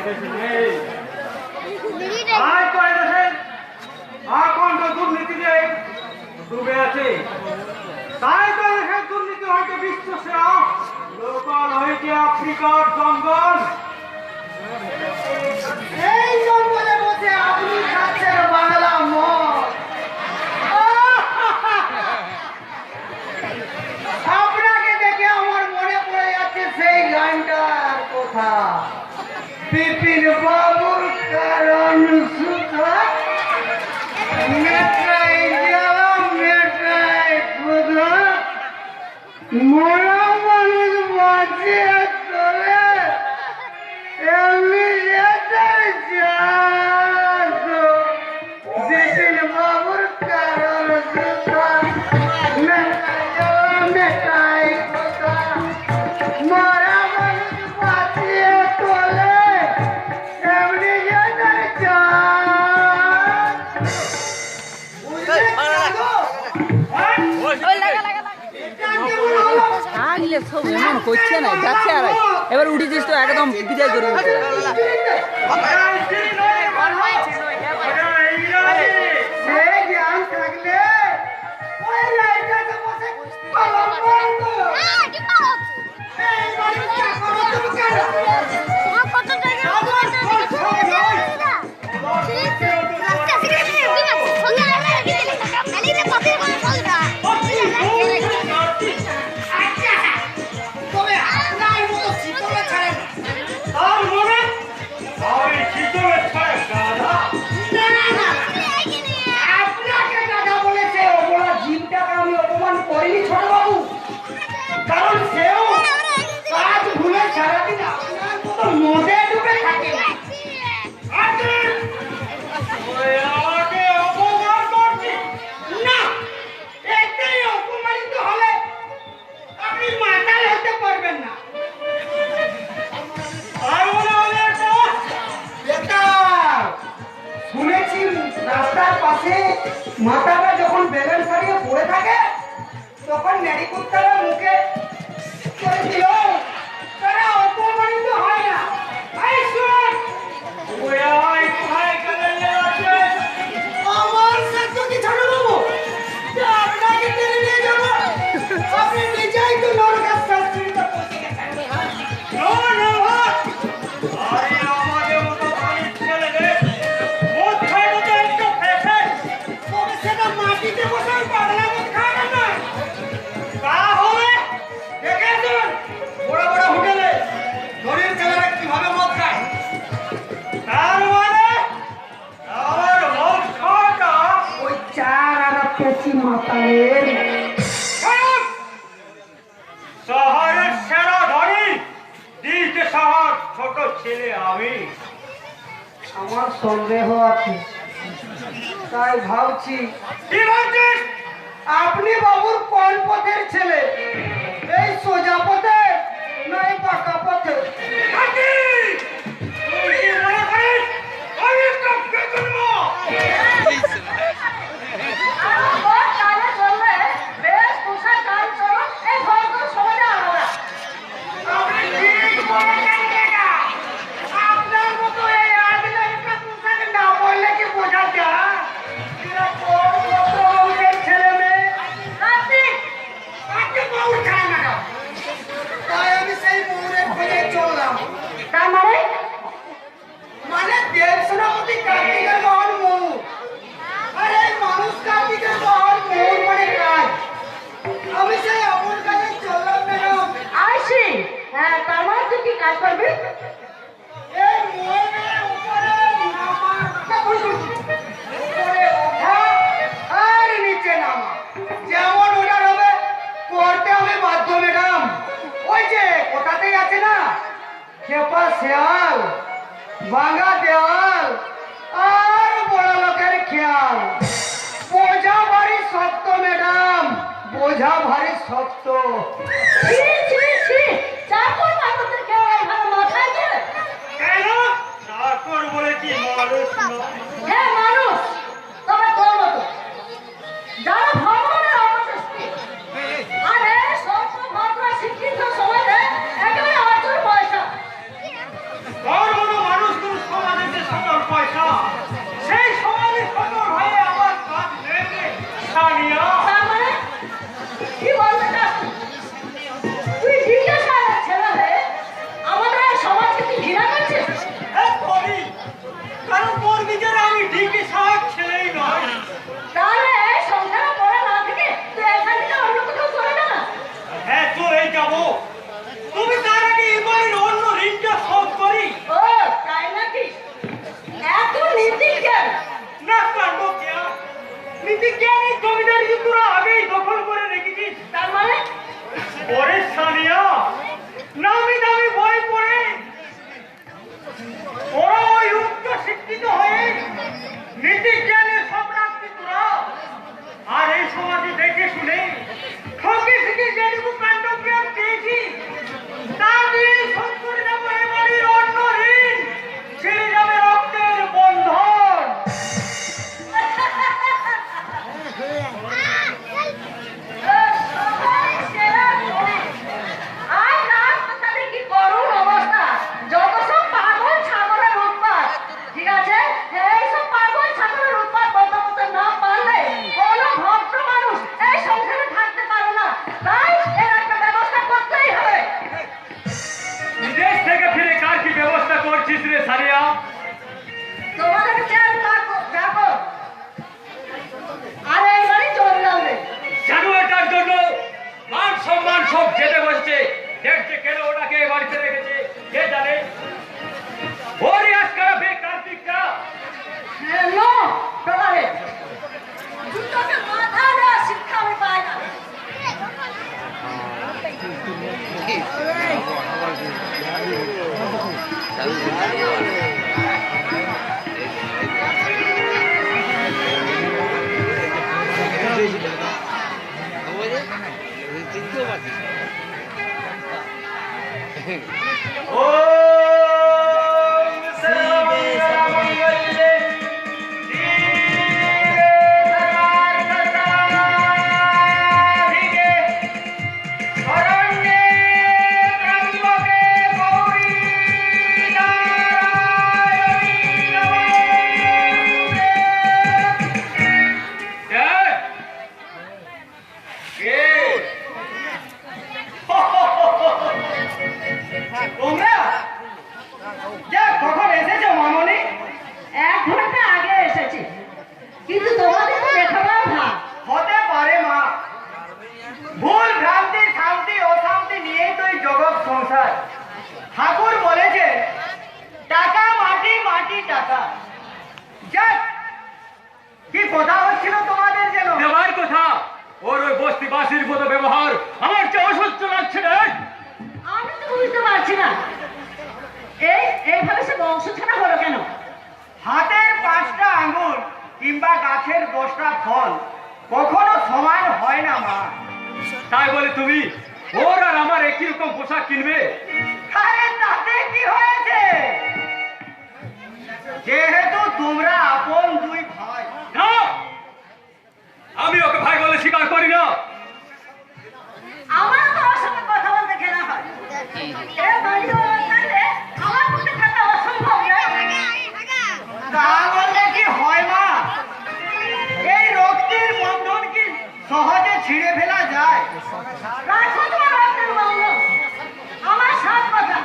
দেশে নেই। আজ তো এই দেশে আকণ্ঠ দুর্নীতিতে ডুবে আছে। তাই তো দেশের দুর্নীতি হইতে বিশ্ব সেরা, লোকাল হইতে আফ্রিকার জঙ্গল। এই জঙ্গলে বসে আপনি খাচ্ছেন বাংলা মদ। আপনাকে দেখে আমার মনে পড়ে যাচ্ছে সেই গানটার কথা, বিপিন বাবুর কারণ সুখা মেটাই জ্বালা মেটাই ক্ষুধা, মরা মানুষ বাঁচে চলে এমনি যেতে বিপিন বাবুর কারণ সুখা মেটাই জ্বালা মেটাই ক্ষুধা, মরা মানুষ বাঁচিয়ে চলে এমনি যেতে আগলে সব এমন করছে না, যাচ্ছে আর এবার উঠেছিস তো একদম বিদায় করে মদে ডুবে থাকে। না, এতেই অপমানিত হলে আপনি মাতাল হতে পারবেন না। শুনেছি রাস্তার পাশে মাথাটা যখন ব্যালেন্স হারিয়ে পড়ে থাকে তখন নেড়িকুত্তারা মুখে করে দিল, তারা অপমানিত হয় না। এই শুন, আমার সাথে কি ছোট বাবু আপনাকে টেনে নিয়ে যাবো, আপনি নিজেই তো নরকের শাস্তিতে পৌঁছে গেছেন। তবে সেটা মাটিতে বসে পাগলা মদ খাওয়াবেন না। তাহলে দেখে আসুন বড় বড় হোটেলে ধনীর ছেলেরা কিভাবে মদ খায়। তার মানে আমার মদ খাওয়াটা ওই চার আনা পেঁচি মাতালের শহরের সেরা ধনী দিতে শহর ছোট ছেলে আমি। আমার সন্দেহ আছে, তাই ভাবছি কি ভাবছিস? আপনি বাবুর কোন পথের ছেলে, এই সোজা পথে নয় পাকা পথে। হাতি! তুই কি মনে করিস আমি একটা বেগুনব? আপনি ঠিক বলেছেন কাকা। আপনার মতো এই আদিবাসীটা পোশাক না পরলে কি বোঝা যায়? এরা কোন ভদ্রলোকের ছেলে মেয়ে? আজকে বউ খায় না। তাই আমি সেই বউয়ের খোঁজে চললাম। তার মানে? মানে দেব সেনাপতি কার্তিকের মহান মৌ। আর এই মানুষ কার্তিকের মহান মৌর মানে কাজ। আমি সেই অমর কাজে চললাম ম্যাডাম। আসি। হ্যাঁ, তার মানে তুই কি কাজ করবি? এই মৌয়ের উপরে নামা, উপরে ওঠা আর নিচে নামা, যেমন ওটার হবে করতে হবে বাধ্য ম্যাডাম। ওই যে কোথাতেই আছে না, খেপা শেয়াল, ভাঙা দেওয়াল আর বড় লোকের খেয়াল। বোঝা ভারী শক্ত ম্যাডাম, বোঝা ভারী শক্ত। কেন? চাকর বলে কি মানুষ নয়? হ্যাঁ মানুষ, তবে তোর মতো যারা ভগবানের অবস্থিত। আরে সত্য ভদ্র শিক্ষিত সমাজে একেবারে অচুর পয়সা। তোর মতো মানুষ করছিস রে সারিয়া? তোমাদের দেখো আরে এইবারই চললাম রে। জানুয়াটার জন্য মান সম্মান সব যেতে বসছে। দেখছে কেন ওটাকে এ বাড়িতে রেখেছে কে জানে। ওরই আজকাল কার্তিকটা হ্যালো তোমারে দুটোকে মাথা দেওয়ার শিক্ষা আমি পাই না। তোমরা যা কখন এসেছো মামনি? 1 ঘন্টা আগে এসেছি, কিন্তু তোমাদের তো দেখাবার ভাব। হতে পারে মা, ভুল ভ্রান্তি শান্তি অশান্তি নিয়েই তো এই জগৎ সংসার। ঠাকুর বলেছে টাকা মাটি মাটি টাকা। যাক, কি কথা হচ্ছিল তোমাদের যেন? দেওয়ার কথা। ওর ওই বস্তিবাসীর মতো ব্যবহার আমার যে অসহ্য লাগছে রে। আমি তো বুঝতে পারছি না এইভাবে সে বংশ ছাড়া হলো কেন? হাতের 5টা আঙ্গুল কিংবা গাছের 10টা ফল কখনো সমান হয় না মা। তাই বলে তুমি ওর আর আমার একই রকম পোশাক কিনবে? আরে তাতে কি হয়েছে, যেহেতু তোমরা আপন 2 ভাই। না, আমি ওকে ভাই বলে স্বীকার করি না। আমার তো ওর সঙ্গে কথা বলতে ঘেনা হয়। এ বাড়ি থাকলে আমার পক্ষে থাকা অসম্ভব নয়। তা বললে কি হয় মা? এই রক্তের বন্ধন কি সহজে ছিঁড়ে ফেলা যায়? রাখো তোমার রক্তের বন্ধন। আমার 7 কথা।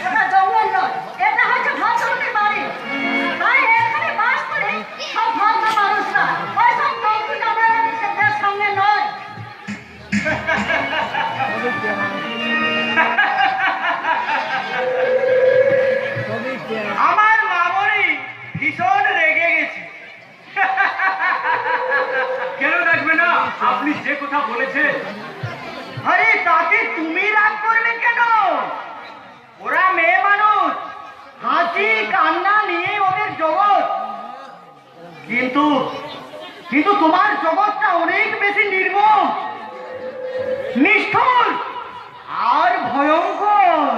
এটা জঙ্গল নয়, এটা হচ্ছে ভদ্রলোকের বাড়ি। তাই এখানে বাস করে সব ভদ্র মানুষরা, ওই সব জন্তু জানোয়ারের সঙ্গে নয়। আমার মামনি ভীষণ রেগে গেছে। কেন রাখবে না? আপনি যে কথা বলেছেন। আরে তাতে তুমি রাগ করলে কেন? ওরা মেয়ে মানুষ, হাসি কান্না নিয়ে ওদের জগৎ। কিন্তু কিন্তু তোমার জগৎটা অনেক বেশি নির্মম, নিষ্ঠুর আর ভয়ঙ্কর।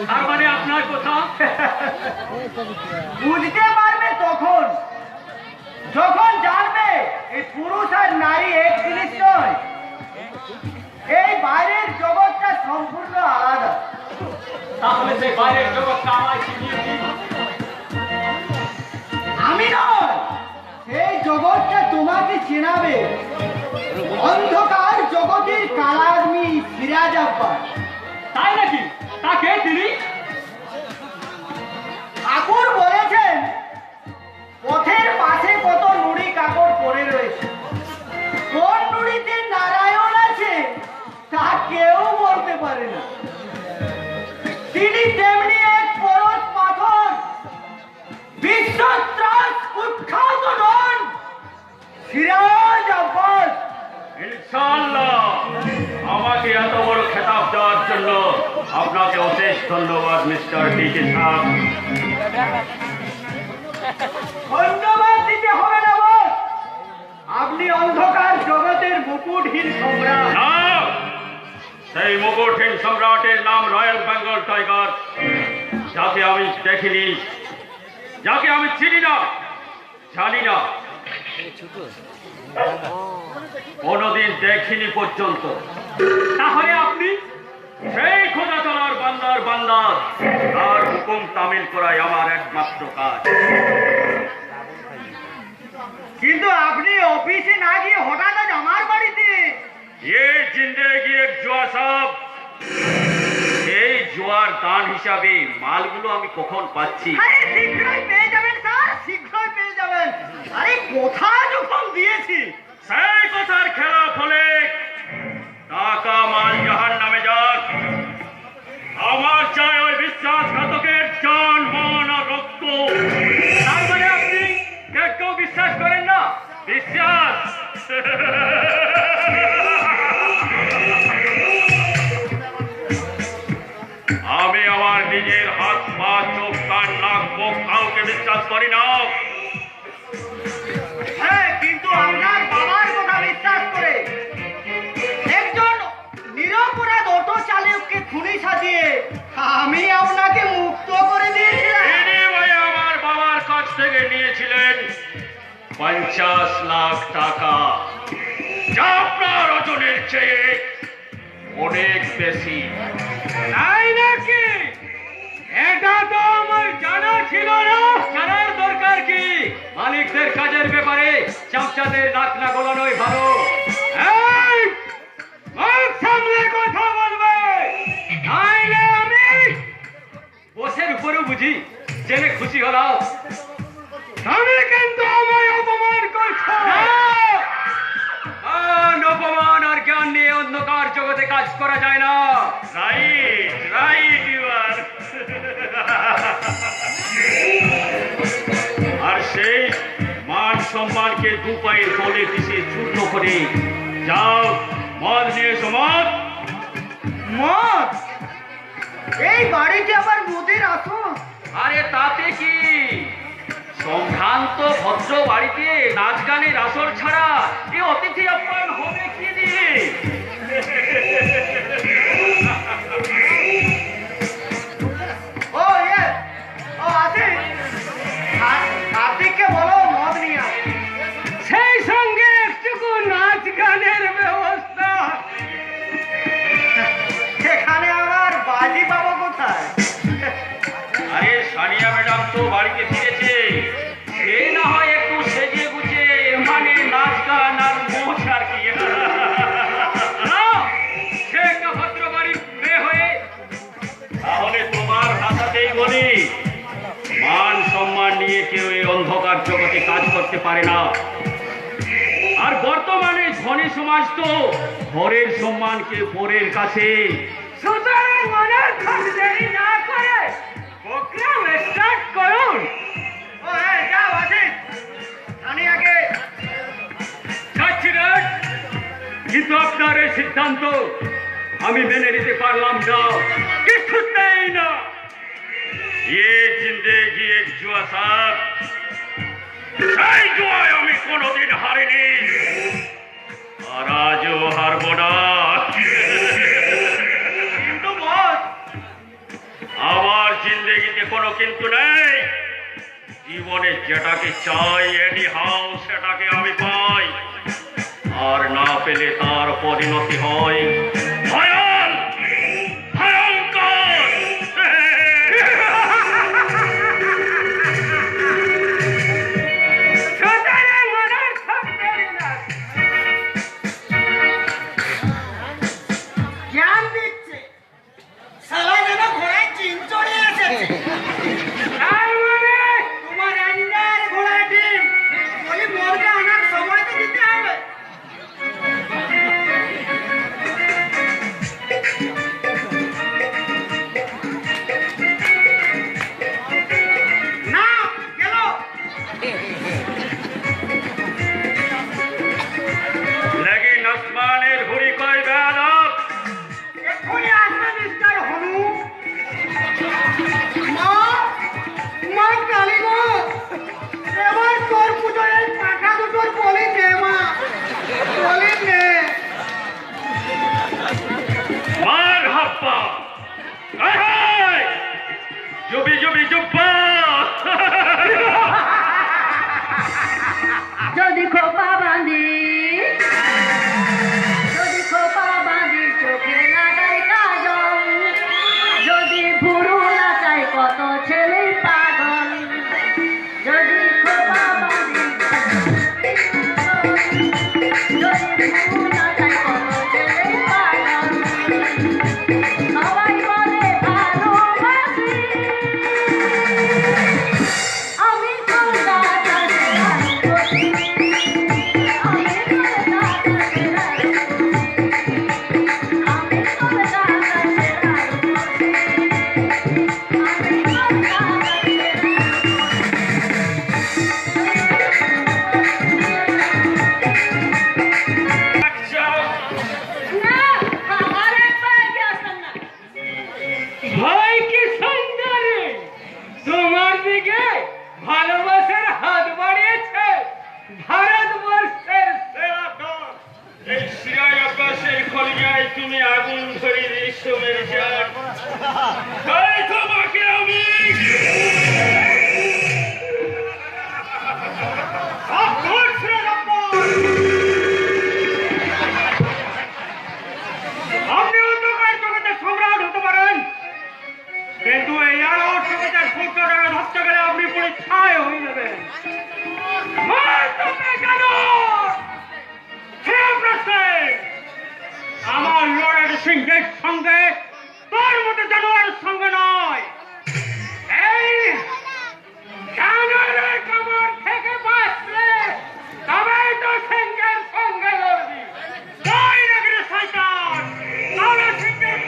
তার মানে আপনার কথা বুঝতে পারবে তখন, যখন জানবে এই পুরুষ আর নারী এক জিনিস নয়। এই বাইরের জগৎটা সম্পূর্ণ আলাদা। তাহলে সেই বাইরের জগৎটা আমায় শিখিয়ে দিন। আমি নয়, এই জগৎটা তোমাকে চেনাবে। অন্ধকার জগতের কালাদমি সিরাজ আব্বাস। তাই নাকি? তাকে তিনি? ঠাকুর বলেছেন পথের পাশে কত নুড়ি কাপড় পরে রয়েছে, কোন নুড়িতে নারায়ণ আছে তা কেউ বলতে পারে না। তিনি তেমনি এক পরশ পাথর, বিশ্বত্রাস কুখ্যাত নন সিরাজ আব্বাস। ইনশাআল্লাহ, আমাকে এত বড় খেতাব দেওয়ার জন্য আপনাকে অশেষ ধন্যবাদ মিস্টার ডিকে সাহেব। ধন্যবাদ দিতে হবে না বস, আপনি অন্ধকার জগতের মুকুটহীন সম্রাট। সেই মুকুটহীন সম্রাটের নাম রয়্যাল বেঙ্গল টাইগার, যাকে আমি দেখিনি, যাকে আমি চিনি না, জানি না, কোনদিন দেখিনি পর্যন্ত। তাহলে আপনি সেই খোদা তলার বান্দার বান্দার, তার হুকুম তামিল করাই আমার একমাত্র কাজ। কিন্তু আপনি অফিসে না গিয়ে হঠাৎ আজ আমার বাড়িতে? ये जिंदगी एक जुआ साहब, আমার দান হিসাবে মালগুলো আমি কখন পাচ্ছি? আরে শীঘ্রই পেয়ে যাবেন স্যার, শীঘ্রই পেয়ে যাবেন। আরে কথা যখন দিয়েছি সেই কথার খেলা ফলে টাকা মাল জাহান নামে যাক। আমার চাই ওই বিশ্বাসঘাতকের জান মন আর রক্ত। তার মানে আপনি কেউ বিশ্বাস করেন না? বিশ্বাস আমি আমার নিজের হাত পা চোখ কান নাক মুখ কাউকে বিশ্বাস করি না। হ্যাঁ, কিন্তু আপনার বাবার কথা বিশ্বাস করে একজন নিরপরাধ অটো চালককে খুনি সাজিয়ে আমি আপনাকে মুক্ত করে দিয়েছিলাম। তিনি ভাই আমার বাবার কাছ থেকে নিয়েছিলেন 50 লাখ টাকা, যা আপনার ওজনের চেয়ে অনেক বেশি। তাই নাকি? এটা তো আমার জানা ছিল না। জানার দরকার কি? মালিকদের কাজের ব্যাপারে চামচাদের নাক না গলানোই ভালো। এই, মুখ সামলে কথা বলবে, নাইলে আমি বসের উপরেও বুঝি জেনে খুশি হলাম। আমি কিন্তু আমায় অপমান করছো। অপমান আর জ্ঞান নিয়ে অন্ধকার জগতে কাজ করা যায় না। Right right your. আর সেই মান সম্মানকে দু পায়ের তলে পিছিয়ে চূর্ণ করে যাও, মদ নিয়ে এসো। মদ মদ? এই বাড়িতে আবার মদের আসন? আরে তাতে কি, সম্ভ্রান্ত ভদ্র বাড়িতে নাচ গানের আসর ছাড়া এ অতিথি আপ্যায়ন হবে কি দিয়ে? ও ইয়ে, ও আছে, কার্তিককে বলো মদ নিয়ে আসতে। সেই সঙ্গে একটুকু নাচ গানের ব্যবস্থা। সেখানে আমার বাজি পাবো কোথায়? আরে সানিয়া ম্যাডাম তো বাড়িতে ফিরেছে, সে না হয় একটু সেজে গুজে মানে নাচ গান আর মোচ আর কি। না, সে একটা ভদ্র বাড়ির মেয়ে হয়ে, তাহলে তোমার ভাষাতেই বলি, মান সম্মান নিয়ে কেউ এই অন্ধকার জগতে কাজ করতে পারে না। আর বর্তমানে ধনী সমাজ তো ঘরের সম্মানকে পরের কাছে। সুতরাং মনের খোঁজ দেরি না করে প্রোগ্রাম স্টার্ট করুন। ও হ্যাঁ, যাও আছে, আমি আগে যাচ্ছি রে। কিন্তু আপনার এই সিদ্ধান্ত আমি মেনে নিতে পারলাম না, কিছুতেই না। ये जिंदगी एक जुआ साहब, সেই জুয়ায় আমি কোনোদিন হারিনি আর আজও হারবো না। কিন্তু বস, আমার জিন্দগিতে কোনো কিন্তু নেই। জীবনে যেটাকে চাই এনি হাউ সেটাকে আমি পাই, আর না পেলে তার পরিণতি হয় ভয়াল ভয়ঙ্কর। জ্ঞান দিচ্ছে, সালা যেন ঘোড়ায় চিন চড়ে এসেছে। তোমার আন্ডার ঘোড়ায় ডিম, বলি মোরকে আনার সময় তো দিতে হবে। না, গেল। लेकिन आसमाনের ঘুড়ি কয় বেয়াদব। এক্ষুনি আসবে মিস্টার হনু। মা, মা কালী গো, এবার তোর পুজোয় এই পাঠা দুটোর বলি নে মা, বলি নে। মারহাবা। এই হাই, জুবি জুবি জুব্বা। যদি খোপা বাঁধি, যদি খোপা বাঁধি চোখে লাগাই কাজল, যদি ভুরু নাচাই কত ছেলে পাগল, যদি খোপা বাঁধি, যদি ভুরু নাচাই কত ছেলে পাগল, সবাই বলে ভালো সুমেরিজান, তাই তোমাকে আমি আপনি অন্ধকার জগতে সম্রাট হতে পারেন, কিন্তু এই আলো জগতের সূর্যটাকে ধরতে গেলে আপনি পুরো ছায় হয়ে যাবেন। আমার লড়াই সিংহের সঙ্গে তোর মতো জানোয়ারের সঙ্গে নয়। এই জানোয়ারের কামড় থেকে বাঁচলে তবেই তো সিংহের সঙ্গে লড়বি। তাই নাকি রে শয়তান, তবে সিংহের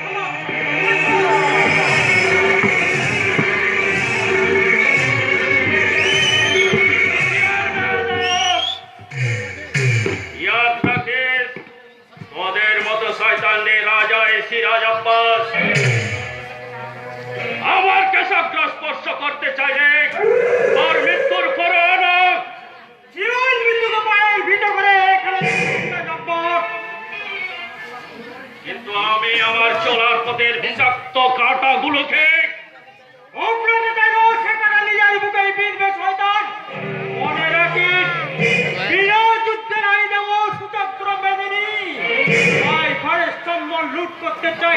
তোদের মতো শয়তানদের রাজা সিরাজ আব্বাস আমার কেশাগ্র স্পর্শ করতে চাইলে তার মৃত্যুর করণ জীবন মৃত্যুকে পায়ের ভিতর করে কিন্তু আমি আমার চলার পথের বিষাক্ত কাঁটাগুলোকে উপড়াতে চাইব। সেখানে নিজের বুকে বিনবে শয়তান। মনে রাখিস, বিনা যুদ্ধের আই দেব সুচক্র বেদিনী। ভাই ঘরের সম্মান লুট করতে চাই।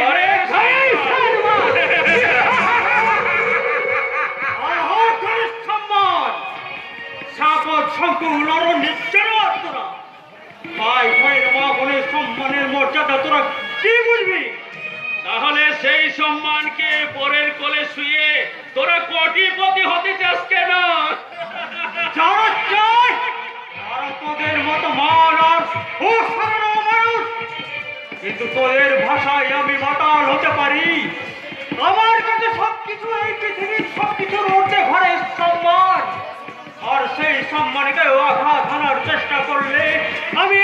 সম্মান সাপদ সংকুল নিশ্চয় তোরা ভাই ভাইয়ের মা বোনের সম্মানের মর্যাদা তোরা কি বুঝবি? তাহলে সেই সম্মানকে পরের কোলে শুয়ে তোরা কোটিপতি হতে চাস কেন? যারা চায় তারা তোদের মতো মান আর সাধারণ মানুষ, কিন্তু তোদের ভাষায় আমি মাতাল হতে পারি। আমার কাছে সবকিছু এই পৃথিবীর সবকিছুর ঊর্ধ্বে ঘরে সম্মান, আর সেই সম্মানকে আঘাত আনার চেষ্টা করলে আমি